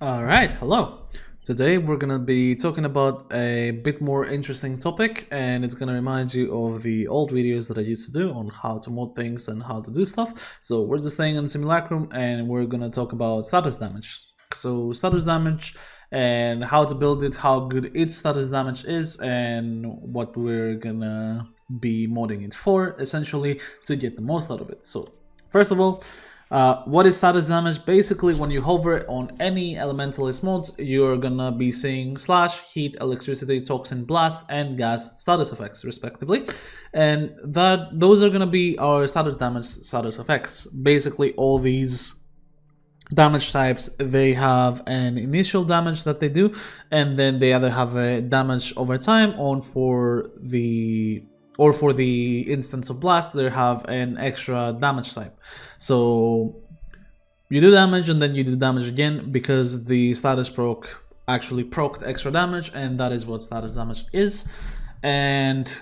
Alright, hello. Today we're gonna be talking about a bit more interesting topic, and it's gonna remind you of the old videos that I used to do on how to mod things and how to do stuff. So we're just staying in Simulacrum and we're gonna talk about status damage. So status damage and how to build it, how good its status damage is, and what we're gonna be modding it for, essentially, to get the most out of it. So first of all, what is status damage? Basically, when you hover on any elementalist mods, you're gonna be seeing slash, heat, electricity, toxin, blast, and gas status effects, respectively. And those are gonna be our status damage status effects. Basically, all these damage types, they have an initial damage that they do, and then they either have a damage over time for the instance of blast, they have an extra damage type. So you do damage and then you do damage again because the status proc actually procced extra damage, and that is what status damage is. And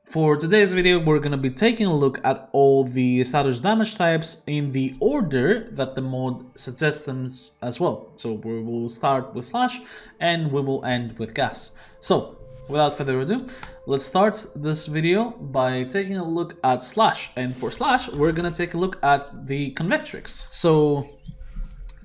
for today's video, we're going to be taking a look at all the status damage types in the order that the mod suggests them as well. So we will start with slash and we will end with gas. So without further ado, let's start this video by taking a look at slash. And for slash, we're gonna take a look at the Convectrix. So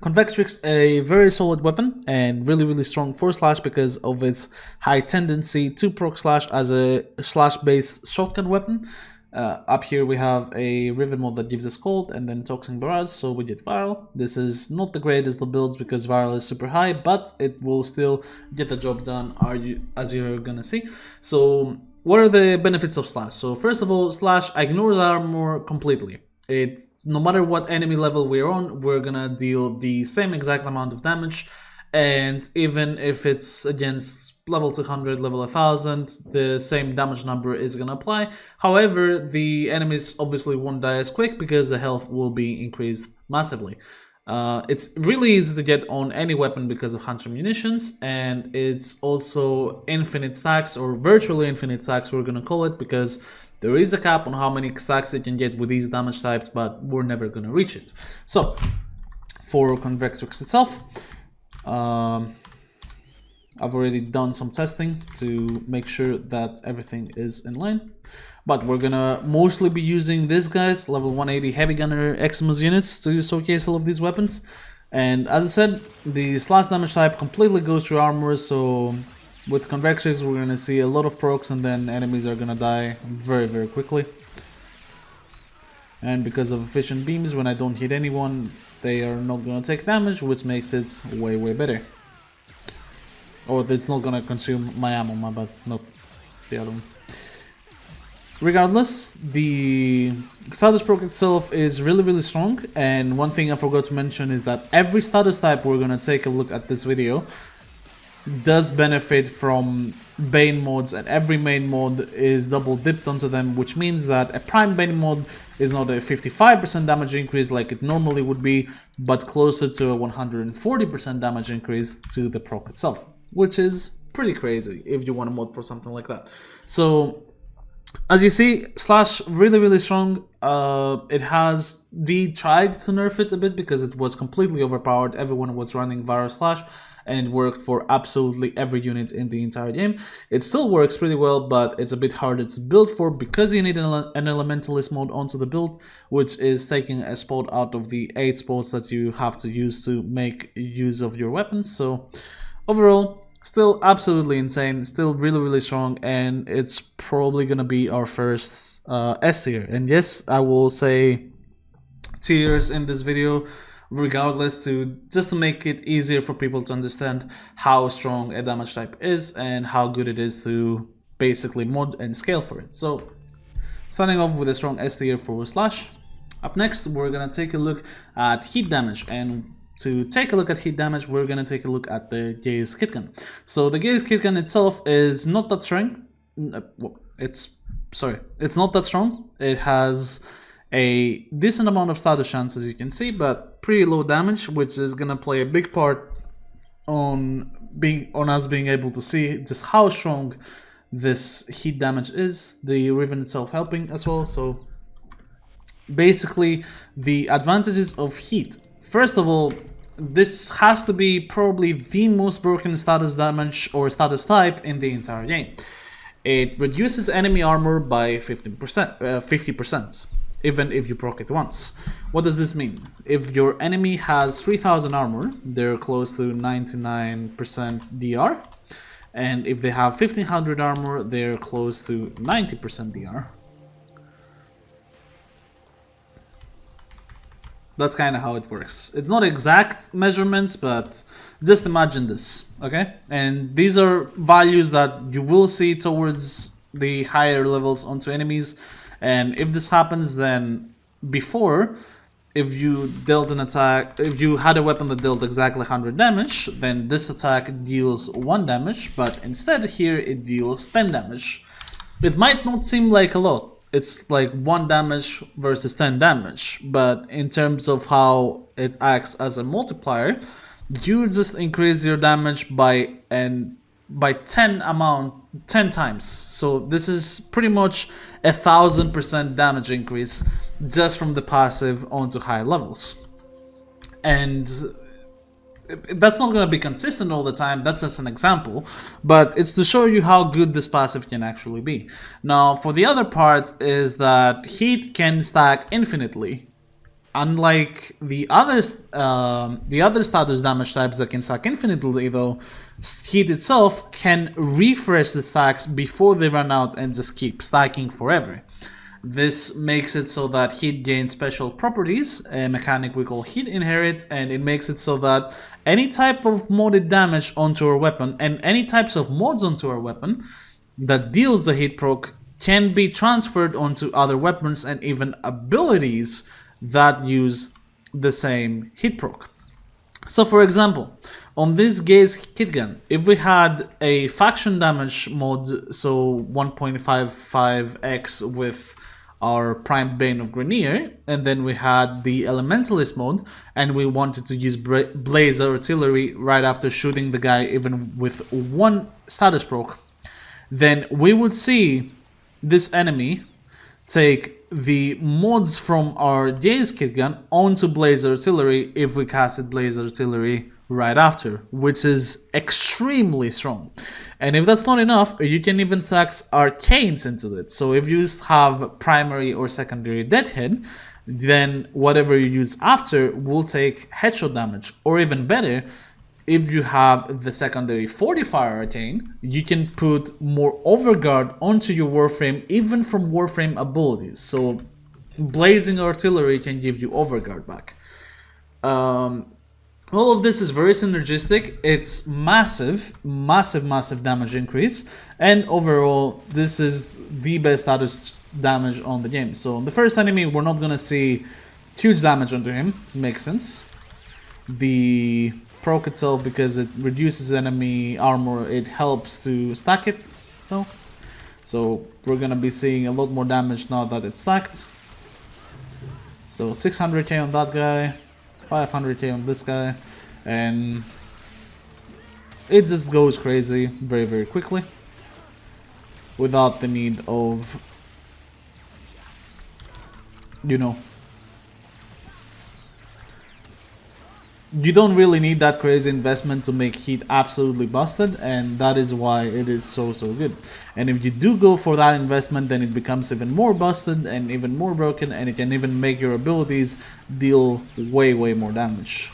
Convectrix, a very solid weapon and really strong for slash because of its high tendency to proc slash as a slash based shotgun weapon. Up here we have a Riven mod that gives us cold and then Toxin barrage, so we get viral. This is not the greatest of builds because viral is super high, but it will still get the job done, as you're gonna see. So what are the benefits of slash? So first of all, slash ignores armor completely. No matter what enemy level we're on, we're gonna deal the same exact amount of damage. And even if it's against level 200, level 1000, the same damage number is gonna apply. However, the enemies obviously won't die as quick because the health will be increased massively. It's really easy to get on any weapon because of hunter munitions, and it's also infinite stacks, or virtually infinite stacks we're gonna call it, because there is a cap on how many stacks you can get with these damage types, but we're never gonna reach it. So for Convectrix itself, I've already done some testing to make sure that everything is in line, but we're gonna mostly be using these guys, level 180 heavy gunner Eximus units, to showcase all of these weapons. And as I said, the slash damage type completely goes through armor, so with Convectrix we're gonna see a lot of procs and then enemies are gonna die very quickly. And because of efficient beams, when I don't hit anyone, they are not gonna take damage, which makes it way better. Or it's not gonna consume my ammo, my bad, no, the other one. Regardless, the status proc itself is really strong, and one thing I forgot to mention is that every status type we're gonna take a look at this video does benefit from Bane mods, and every main mod is double dipped onto them, which means that a prime Bane mod is not a 55% damage increase like it normally would be, but closer to a 140% damage increase to the proc itself, which is pretty crazy if you want to mod for something like that. So as you see, slash really strong. They tried to nerf it a bit because it was completely overpowered. Everyone was running viral slash and worked for absolutely every unit in the entire game. It still works pretty well, but it's a bit harder to build for because you need an elementalist mode onto the build, which is taking a spot out of the 8 spots that you have to use to make use of your weapons. So overall, still absolutely insane, still really strong, and it's probably gonna be our first S tier. And yes, I will say tiers in this video regardless, just to make it easier for people to understand how strong a damage type is and how good it is to basically mod and scale for it. So starting off with a strong S tier for slash. Up next, we're gonna take a look at heat damage, and to take a look at heat damage, we're gonna take a look at the Gaze Kitgun. So the Gaze Kitgun itself is not that strong. It's not that strong. It has a decent amount of status chance, as you can see, but pretty low damage, which is gonna play a big part on us being able to see just how strong this heat damage is. The Riven itself helping as well. So basically, the advantages of heat. First of all, this has to be probably the most broken status damage or status type in the entire game. It reduces enemy armor by 50%, even if you proc it once. What does this mean? If your enemy has 3000 armor, they're close to 99% DR. And if they have 1500 armor, they're close to 90% DR. That's kind of how it works. It's not exact measurements, but just imagine this, okay? And these are values that you will see towards the higher levels onto enemies. And if this happens, then before, if you dealt an attack, if you had a weapon that dealt exactly 100 damage, then this attack deals 1 damage, but instead here it deals 10 damage. It might not seem like a lot. It's like 1 damage versus 10 damage, but in terms of how it acts as a multiplier, you just increase your damage by 10 times. So this is pretty much 1000% damage increase just from the passive onto high levels. And that's not going to be consistent all the time, that's just an example, but it's to show you how good this passive can actually be. Now, for the other part is that heat can stack infinitely. Unlike the other status damage types that can stack infinitely though, heat itself can refresh the stacks before they run out and just keep stacking forever. This makes it so that heat gains special properties, a mechanic we call heat inherit, and it makes it so that any type of modded damage onto our weapon and any types of mods onto our weapon that deals the heat proc can be transferred onto other weapons and even abilities that use the same heat proc. So for example, on this Gaze Kitgun, if we had a faction damage mod, so 1.55x with our Prime Bane of Grenier, and then we had the Elementalist mode, and we wanted to use Blaze Artillery right after shooting the guy even with 1 status proc, then we would see this enemy take the mods from our Gaze Kitgun onto Blaze Artillery if we casted Blaze Artillery right after, which is extremely strong. And if that's not enough, you can even stack arcanes into it. So if you have primary or secondary deadhead, then whatever you use after will take headshot damage. Or even better, if you have the secondary fortifier arcane, you can put more overguard onto your warframe, even from warframe abilities. So blazing artillery can give you overguard back. All of this is very synergistic. It's massive damage increase, and overall this is the best status damage on the game. So on the first enemy, we're not gonna see huge damage onto him. Makes sense. The proc itself, because it reduces enemy armor, it helps to stack it though. So we're gonna be seeing a lot more damage now that it's stacked. So 600k on that guy, 500k on this guy, and it just goes crazy very quickly without the need of, you know, you don't really need that crazy investment to make heat absolutely busted, and that is why it is so good. And if you do go for that investment, then it becomes even more busted and even more broken, and it can even make your abilities deal way more damage.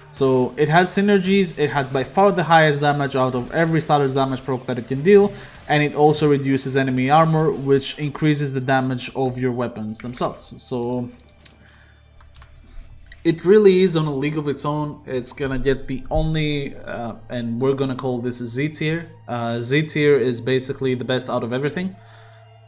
So it has synergies, it has by far the highest damage out of every starter's damage proc that it can deal, and it also reduces enemy armor, which increases the damage of your weapons themselves. So it really is on a league of its own. It's gonna get the only, and we're gonna call this Z tier. Z tier is basically the best out of everything,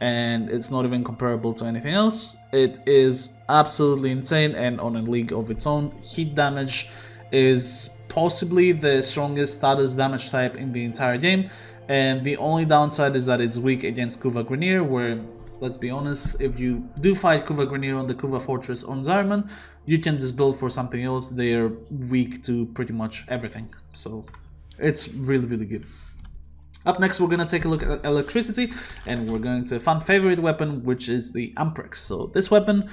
and it's not even comparable to anything else. It is absolutely insane and on a league of its own. Heat damage is possibly the strongest status damage type in the entire game, and the only downside is that it's weak against Kuva Grenier, where, let's be honest, if you do fight Kuva Grenier on the Kuva Fortress on Zariman, you can just build for something else. They are weak to pretty much everything, so it's really good. Up next, we're gonna take a look at electricity, and we're going to a fan favorite weapon, which is the Amprex. So this weapon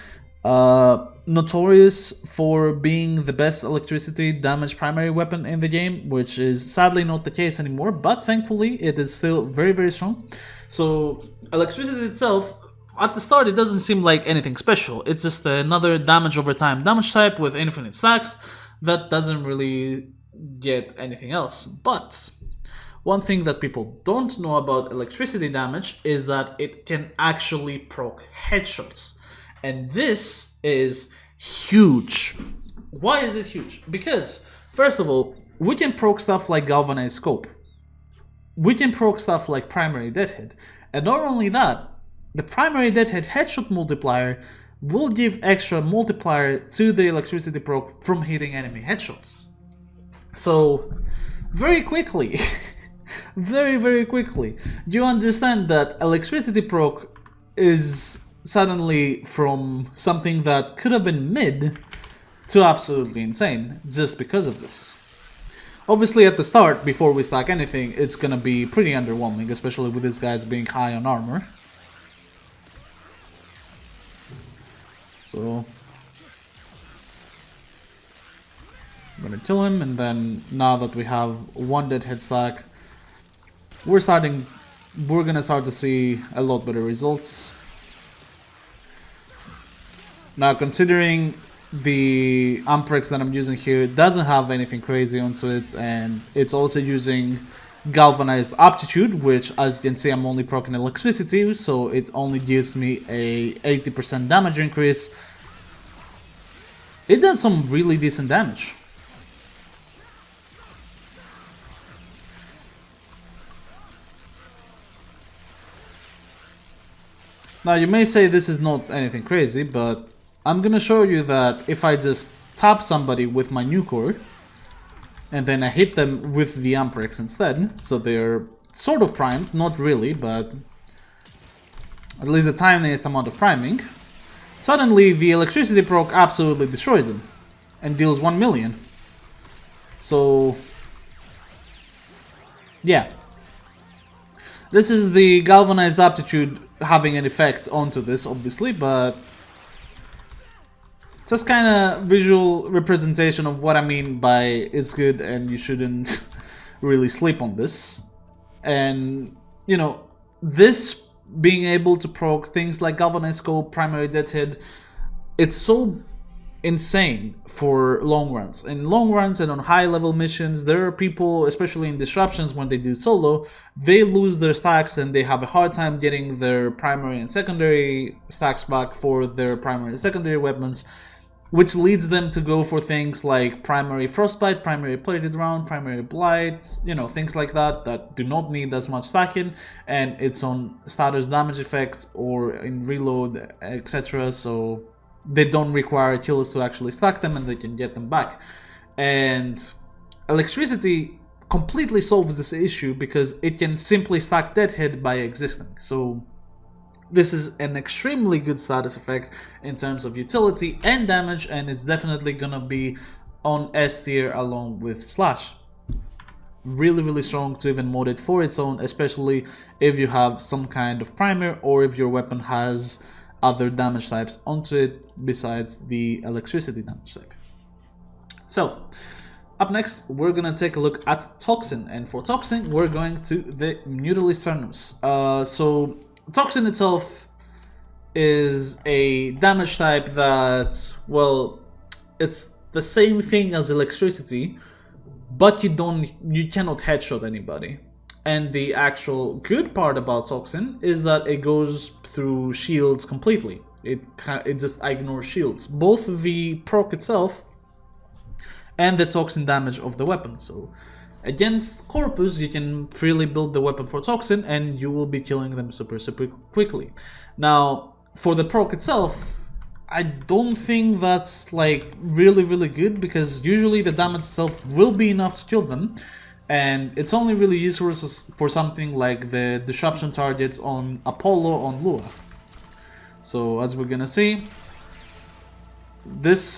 Notorious for being the best electricity damage primary weapon in the game, which is sadly not the case anymore, but thankfully it is still very, very strong. So electricity itself, at the start it doesn't seem like anything special. It's just another damage over time damage type with infinite stacks that doesn't really get anything else. But one thing that people don't know about electricity damage is that it can actually proc headshots. And this is huge. Why is it huge? Because, first of all, we can proc stuff like Galvanized Scope. We can proc stuff like Primary Deadhead. And not only that, the Primary Deadhead headshot multiplier will give extra multiplier to the electricity proc from hitting enemy headshots. So, very quickly, very quickly, you understand that electricity proc is suddenly from something that could have been mid to absolutely insane just because of this. Obviously at the start, before we stack anything, it's gonna be pretty underwhelming, especially with these guys being high on armor. So I'm gonna kill him, and then now that we have one deadhead stack, we're gonna start to see a lot better results. Now, considering the Amprex that I'm using here doesn't have anything crazy onto it, and it's also using Galvanized Aptitude, which, as you can see, I'm only proccing electricity, so it only gives me a 80% damage increase. It does some really decent damage. Now, you may say this is not anything crazy, but I'm gonna show you that if I just tap somebody with my new core, and then I hit them with the Amprex instead, so they're sort of primed, not really, but at least the tiniest amount of priming, suddenly the electricity proc absolutely destroys them, and deals 1 million. So, yeah. This is the Galvanized Aptitude having an effect onto this, obviously, but just kind of visual representation of what I mean by it's good and you shouldn't really sleep on this. And, you know, this being able to proc things like Galvanized Scope, Primary Deadhead, it's so insane for long runs. In long runs and on high level missions, there are people, especially in disruptions when they do solo, they lose their stacks and they have a hard time getting their primary and secondary stacks back for their primary and secondary weapons, which leads them to go for things like primary Frostbite, primary Plated Round, primary Blight, you know, things like that that do not need as much stacking, and it's on status damage effects or in reload, etc. So they don't require killers to actually stack them and they can get them back. And electricity completely solves this issue because it can simply stack Deadhead by existing. So this is an extremely good status effect in terms of utility and damage, and it's definitely gonna be on S tier along with Slash. Really strong to even mod it for its own, especially if you have some kind of primer or if your weapon has other damage types onto it besides the electricity damage type. So, up next, we're gonna take a look at Toxin, and for Toxin, we're going to the Mutalist Cernos. So, Toxin itself is a damage type that, well, it's the same thing as electricity, but you cannot headshot anybody. And the actual good part about Toxin is that it goes through shields completely. It just ignores shields, both the proc itself and the Toxin damage of the weapon. So against Corpus, you can freely build the weapon for Toxin and you will be killing them super quickly. Now, for the proc itself, I don't think that's like really good, because usually the damage itself will be enough to kill them, and it's only really useful for something like the disruption targets on Apollo on Lua. So as we're gonna see, this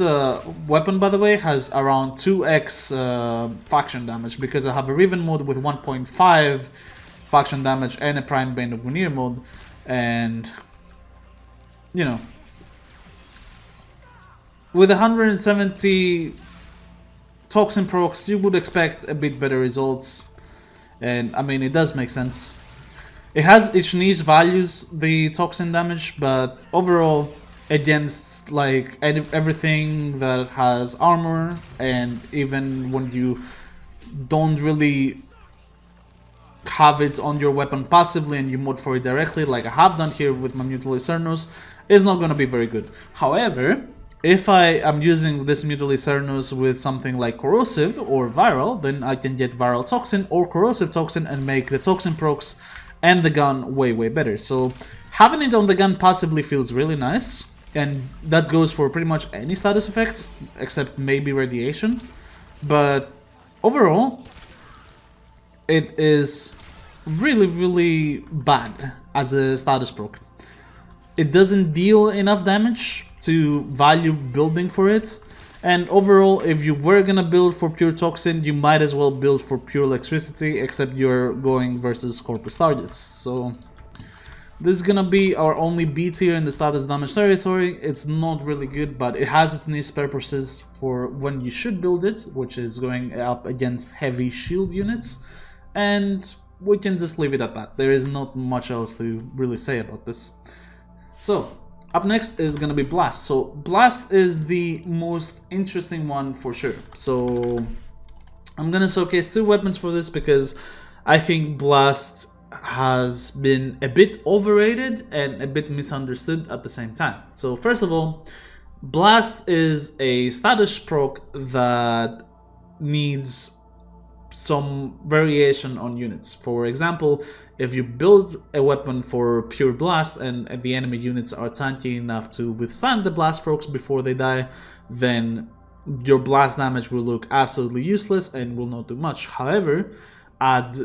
weapon, by the way, has around 2x faction damage, because I have a Riven mode with 1.5 faction damage and a Prime Bane of Veneer mode, and you know, with 170 Toxin procs, you would expect a bit better results. And I mean, it does make sense. It has each niche values the Toxin damage, but overall, against like everything that has armor, and even when you don't really have it on your weapon passively and you mod for it directly, like I have done here with my Mutalist Cernos, is not going to be very good. However, if I am using this Mutalist Cernos with something like Corrosive or Viral, then I can get Viral Toxin or Corrosive Toxin and make the Toxin procs and the gun way better. So having it on the gun passively feels really nice, and that goes for pretty much any status effect except maybe Radiation. But overall, it is really bad as a status proc. It doesn't deal enough damage to value building for it, and overall, if you were gonna build for pure Toxin, you might as well build for pure Electricity, except you're going versus Corpus targets. So this is gonna be our only B tier in the status damage territory. It's not really good, but it has its nice purposes for when you should build it, which is going up against heavy shield units, and we can just leave it at that. There is not much else to really say about this. So up next is gonna be Blast. So Blast is the most interesting one for sure. So I'm gonna showcase two weapons for this because I think Blast has been a bit overrated and a bit misunderstood at the same time. So first of all, Blast is a status proc that needs some variation on units. For example, if you build a weapon for pure blast and the enemy units are tanky enough to withstand the blast procs before they die, then your blast damage will look absolutely useless and will not do much. However, add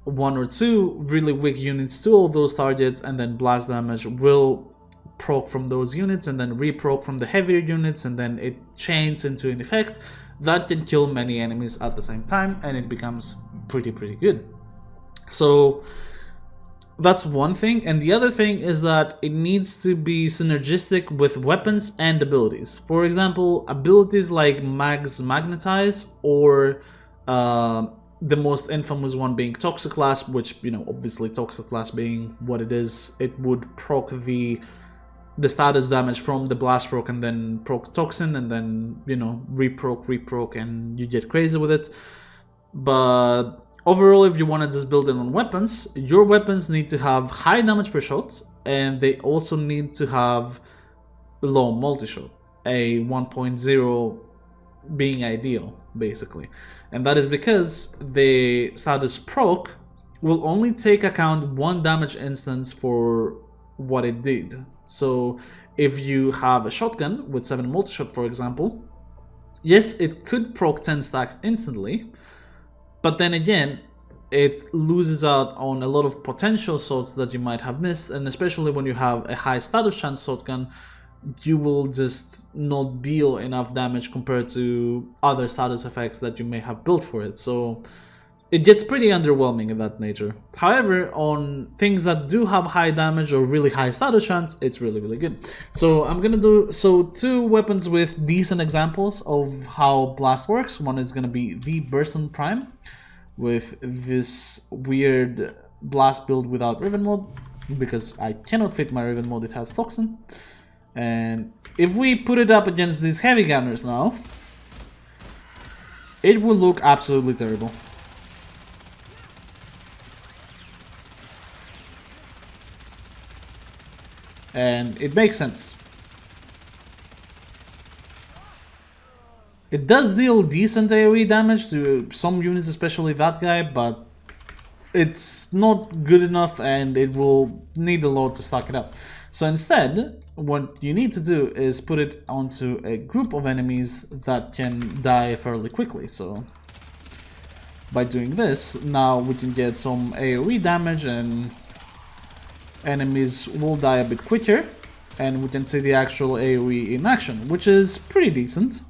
one or two really weak units to all those targets, and then blast damage will proc from those units and then re-proc from the heavier units, and then it chains into an effect that can kill many enemies at the same time, and it becomes pretty good. So that's one thing, and the other thing is that it needs to be synergistic with weapons and abilities. For example, abilities like Mag's Magnetize, or the most infamous one being Toxiclast, which, you know, obviously Toxiclast being what it is, it would proc the status damage from the blast proc and then proc Toxin, and then, you know, re-proc, and you get crazy with it. But overall, if you want to just build it on weapons, your weapons need to have high damage per shot, and they also need to have low multi-shot, a 1.0 being ideal, basically. And that is because the status proc will only take account one damage instance for what it did. So if you have a shotgun with 7 multi-shot, for example, yes, it could proc 10 stacks instantly, but then again, it loses out on a lot of potential shots that you might have missed, and especially when you have a high status chance shotgun, you will just not deal enough damage compared to other status effects that you may have built for it. So it gets pretty underwhelming in that nature. However, on things that do have high damage or really high status chance, it's really good. So I'm gonna do two weapons with decent examples of how Blast works. One is gonna be the Burston Prime, with this weird blast build without Riven mode, because I cannot fit my Riven mode, it has Toxin. And if we put it up against these heavy gunners now, it will look absolutely terrible. And it makes sense. It does deal decent AoE damage to some units, especially that guy, but it's not good enough and it will need a lot to stack it up. So instead, what you need to do is put it onto a group of enemies that can die fairly quickly. So by doing this, now we can get some AoE damage and enemies will die a bit quicker, and we can see the actual AoE in action, which is pretty decent.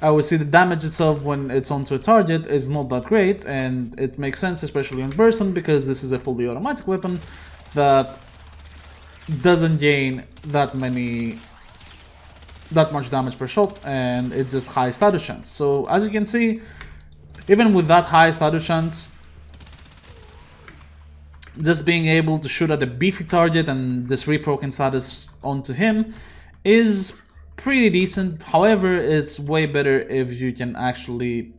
I would see the damage itself when it's onto a target is not that great, and it makes sense, especially on Burston, because this is a fully automatic weapon that doesn't gain that many that much damage per shot, and it's just high status chance. So as you can see, even with that high status chance, just being able to shoot at a beefy target and just reproking status onto him is pretty decent. However, it's way better if you can actually,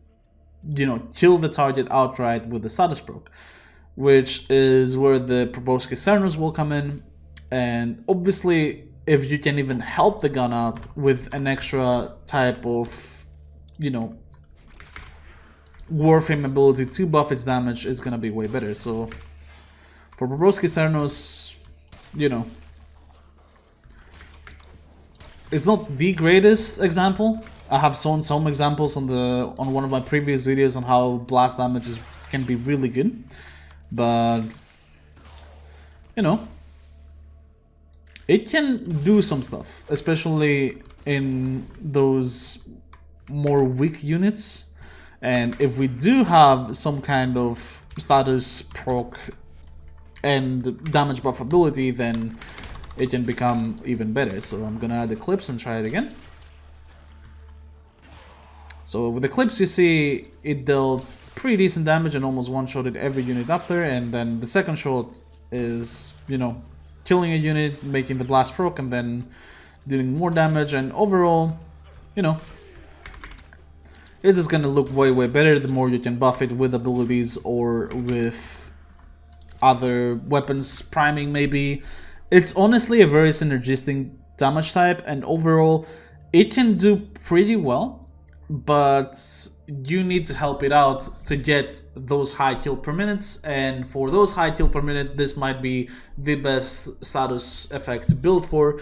you know, kill the target outright with the status proc, which is where the Proboscis Cernos will come in. And obviously, if you can even help the gun out with an extra type of, you know, Warframe ability to buff its damage, is gonna be way better. So for Proboscis Cernos, you know, it's not the greatest example. I have shown some examples on one of my previous videos on how blast damage can be really good, but you know, it can do some stuff, especially in those more weak units. And if we do have some kind of status proc and damage buff ability, then it can become even better. So I'm gonna add the clips and try it again. So with the clips, you see it dealt pretty decent damage and almost one-shotted every unit up there. And then the second shot is, you know, killing a unit, making the blast proc, and then dealing more damage. And overall, you know, it's just gonna look way better the more you can buff it with abilities or with other weapons, priming maybe. It's honestly a very synergistic damage type, and overall it can do pretty well, but you need to help it out to get those high kill per minutes. And for those high kill per minute, this might be the best status effect to build for.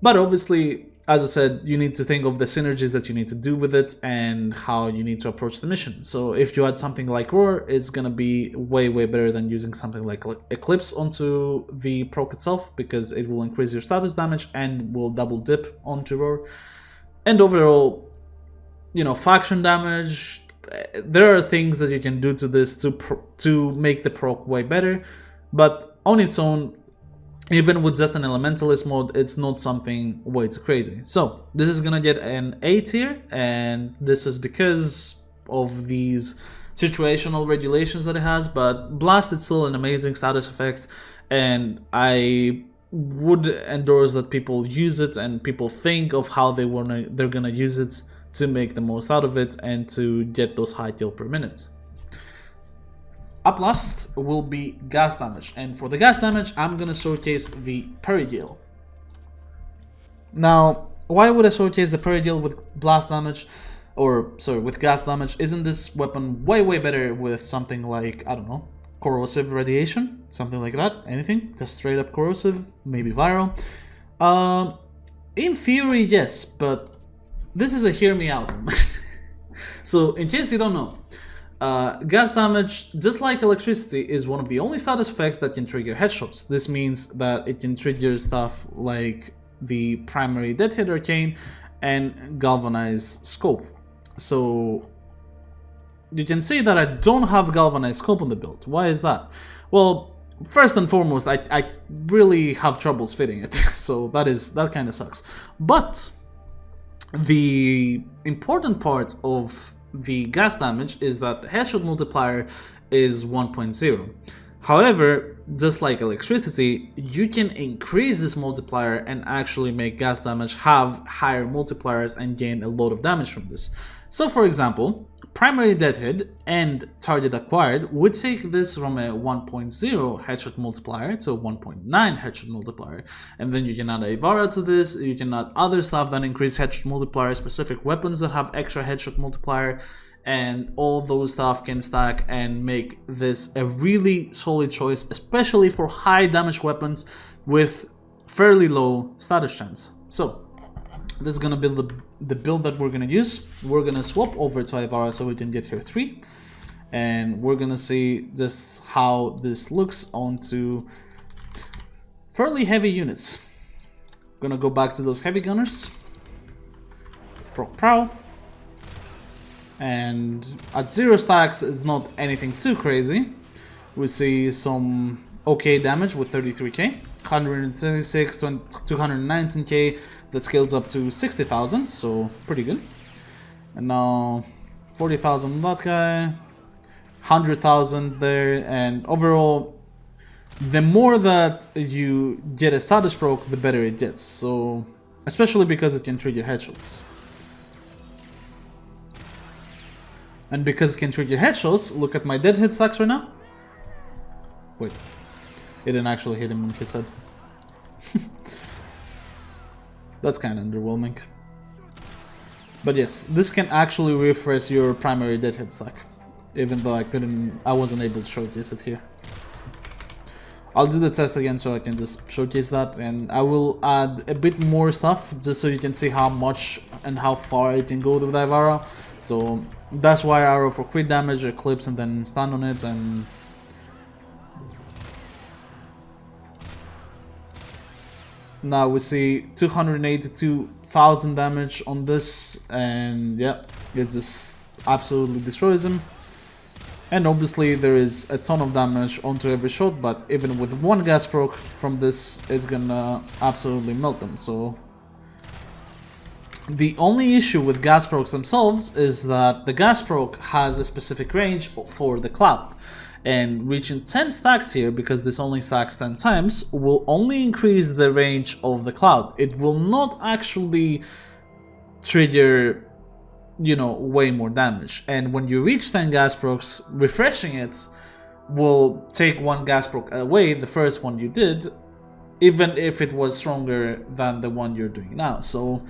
But obviously, as I said, you need to think of the synergies that you need to do with it and how you need to approach the mission. So if you add something like Roar, it's gonna be way better than using something like Eclipse onto the proc itself, because it will increase your status damage and will double dip onto Roar. And overall, you know, faction damage, there are things that you can do to this to make the proc way better, but on its own, even with just an elementalist mode, it's not something way too crazy. So this is gonna get an A tier, and this is because of these situational regulations that it has. But Blast is still an amazing status effect, and I would endorse that people use it and people think of how they're gonna use it to make the most out of it and to get those high kill per minute. Up last will be gas damage, and for the gas damage, I'm gonna showcase the Perigale. Now, why would I showcase the Perigale with blast damage, or sorry, with gas damage? Isn't this weapon way better with something like, I don't know, corrosive radiation, something like that? Anything, just straight up corrosive, maybe viral. In theory, yes, but this is a hear me out. So, in case you don't know, gas damage, just like electricity, is one of the only status effects that can trigger headshots. This means that it can trigger stuff like the primary Dead Hit Arcane and Galvanized Scope. So you can see that I don't have Galvanized Scope on the build. Why is that? Well, first and foremost, I really have troubles fitting it, so that kind of sucks. But the important part of the gas damage is that the headshot multiplier is 1.0. However, just like electricity, you can increase this multiplier and actually make gas damage have higher multipliers and gain a lot of damage from this. So for example, primary dead hit and target acquired would take this from a 1.0 headshot multiplier to a 1.9 headshot multiplier, and then you can add Avara to this, you can add other stuff that increase headshot multiplier, specific weapons that have extra headshot multiplier, and all those stuff can stack and make this a really solid choice, especially for high damage weapons with fairly low status chance. So this is gonna be the build that we're gonna use. We're gonna swap over to Ivara so we can get here 3, and we're gonna see just how this looks onto fairly heavy units. Gonna go back to those heavy gunners, proc prowl, and at 0 stacks is not anything too crazy. We see some okay damage with 33k. 136, 219k, that scales up to 60,000, so pretty good. And now 40,000 on that guy, 100,000 there, and overall, the more that you get a status proc, the better it gets. So, especially because it can trigger headshots. And because it can trigger headshots, look at my dead hit stacks right now. Wait, it didn't actually hit him in his head. That's kind of underwhelming. But yes, this can actually refresh your primary dead hit stack. Even though I wasn't able to showcase it here. I'll do the test again so I can just showcase that, and I will add a bit more stuff just so you can see how much and how far it can go with Dive Arrow. So that's why arrow for crit damage, eclipse, and then stand on it, and now we see 282,000 damage on this, and yeah, it just absolutely destroys him. And obviously there is a ton of damage onto every shot, but even with one gas proc from this, it's gonna absolutely melt them. So the only issue with gas procs themselves is that the gas proc has a specific range for the cloud. And reaching 10 stacks here, because this only stacks 10 times, will only increase the range of the cloud. It will not actually trigger, you know, way more damage. And when you reach 10 gas procs, refreshing it will take one gas proc away, the first one you did, even if it was stronger than the one you're doing now. So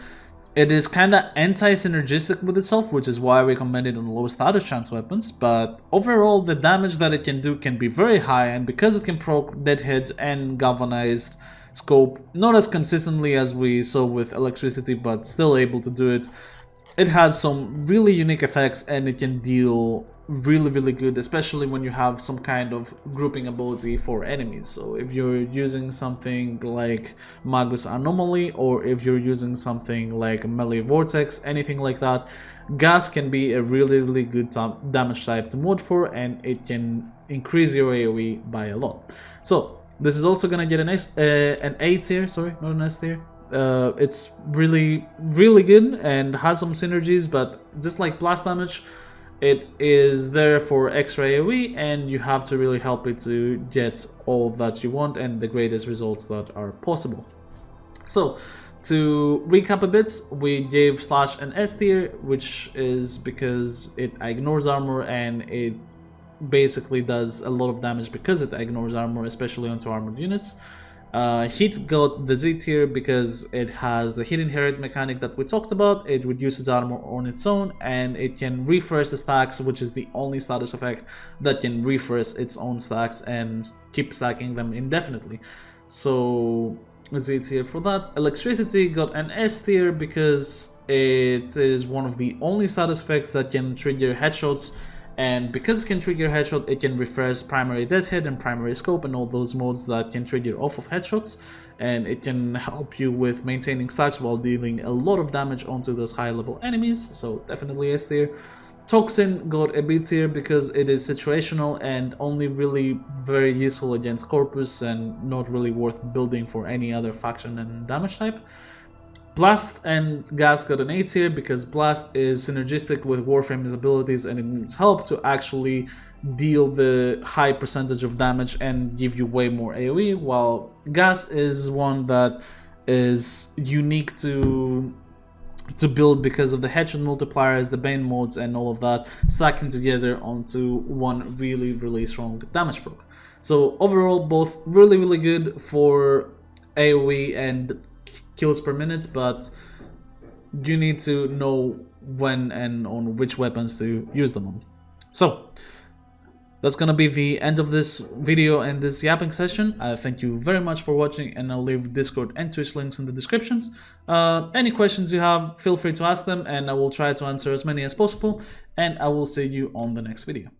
it is kind of anti-synergistic with itself, which is why I recommend it on low status chance weapons, but overall the damage that it can do can be very high, and because it can proc dead hit and galvanized scope, not as consistently as we saw with electricity, but still able to do it, it has some really unique effects, and it can deal really good, especially when you have some kind of grouping ability for enemies. So if you're using something like Magus Anomaly, or if you're using something like Melee Vortex, anything like that, gas can be a really good damage type to mod for, and it can increase your AoE by a lot. So this is also gonna get an A tier, sorry, not an S tier. It's really good and has some synergies, but just like blast damage, it is there for extra AoE, and you have to really help it to get all that you want and the greatest results that are possible. So to recap a bit, we gave Slash an S tier, which is because it ignores armor and it basically does a lot of damage because it ignores armor, especially onto armored units. Heat got the Z tier because it has the Hit Inherit mechanic that we talked about. It reduces armor on its own, and it can refresh the stacks, which is the only status effect that can refresh its own stacks and keep stacking them indefinitely. So Z tier for that. Electricity got an S tier because it is one of the only status effects that can trigger headshots. And because it can trigger headshot, it can refresh primary dead hit and primary scope and all those modes that can trigger off of headshots. And it can help you with maintaining stacks while dealing a lot of damage onto those high level enemies. So definitely S tier. Toxin got a B tier because it is situational and only really very useful against Corpus and not really worth building for any other faction and damage type. Blast and Gas got an A tier because Blast is synergistic with Warframe's abilities and it needs help to actually deal the high percentage of damage and give you way more AoE, while Gas is one that is unique to build because of the headshot multipliers, the Bane modes, and all of that stacking together onto one really strong damage proc. So overall, both really good for AoE and kills per minute, but you need to know when and on which weapons to use them on. So that's gonna be the end of this video and this yapping session. Thank you very much for watching, and I'll leave Discord and Twitch links in the descriptions. Any questions you have, feel free to ask them, and I will try to answer as many as possible, and I will see you on the next video.